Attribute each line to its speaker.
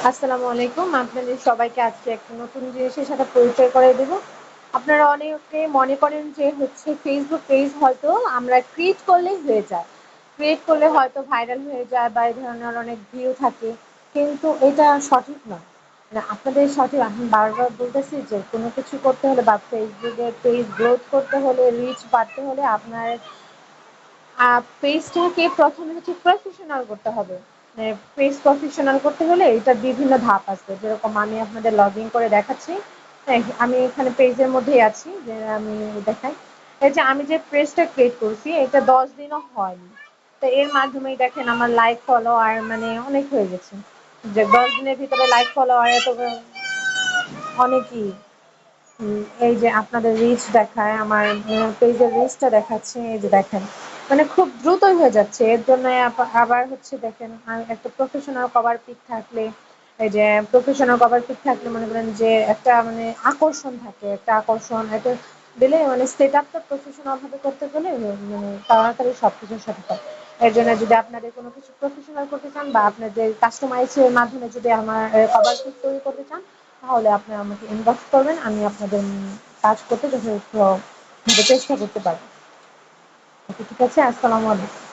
Speaker 1: আসসালামু আলাইকুম। আপনাদের সবাইকে আজকে একটা নতুন জিনিসের সাথে পরিচয় করাই দেব। আপনারা অনেকে মনে করেন যে Facebook পেজ হয়তো আমরা ক্রিয়েট করলেই হয়ে যায়। ক্রিয়েট করলে হয়তো ভাইরাল হয়ে যায় বা এই ধরনের অনেক ভিউ থাকে। কিন্তু এটা সঠিক নয়। মানে আপনাদের সঠিক আমি বারবার বলতেছি যে কোনো কিছু করতে হলে বা Facebook এর পেজ গ্রোথ করতে হলে, রিচ বাড়তে হলে আপনার পেজটাকে প্রথমে প্রফেশনাল করতে হবে। মানে পেজ প্রফেশনাল করতে হলে এটার বিভিন্ন ধাপ আছে। যেরকম আমি আপনাদের লগ ইন করে দেখাচ্ছি। হ্যাঁ, আমি এখানে পেজের মধ্যেই আছি যে আমি দেখাই। এই যে আমি যে পেজটা ক্রিয়েট করছি এটা 10 দিনও হয়নি। তো এর মাধ্যমেই দেখেন আমার লাইক ফলোয়ার মানে অনেক হয়ে গেছে। যে 10 দিনের ভিতরে লাইক ফলোয়ার এত অনেকই এই যে আপনাদের রিচ দেখায় আমার পেজের রিচটা দেখাচ্ছে এই যে দেখেন মানে খুব দ্রুতই হয়ে যাচ্ছে এর জন্য আবার হচ্ছে দেখেন একটা প্রফেশনাল কভার পিক থাকলে এই যে প্রফেশনাল কভার পিক থাকলে মনে করেন যে একটা মানে আকর্ষণ থাকে একটা আকর্ষণ এটা দিলে মানে সেট আপটা প্রফেশনাল ভাবে করতে গেলে মানে তাড়াতাড়ি সবকিছুর সাথে হয় এর জন্য যদি আপনাদের কোনো কিছু প্রফেশনাল করতে চান বা আপনাদের কাস্টমাইজের মাধ্যমে যদি আমার কভার পিক তৈরি করতে চান তাহলে আপনি আমাকে ইনবক্স করবেন আমি আপনাদের কাজ করতে যথেষ্ট চেষ্টা করতে পারবো। ওকে, ঠিক আছে। আসসালামু আলাইকুম।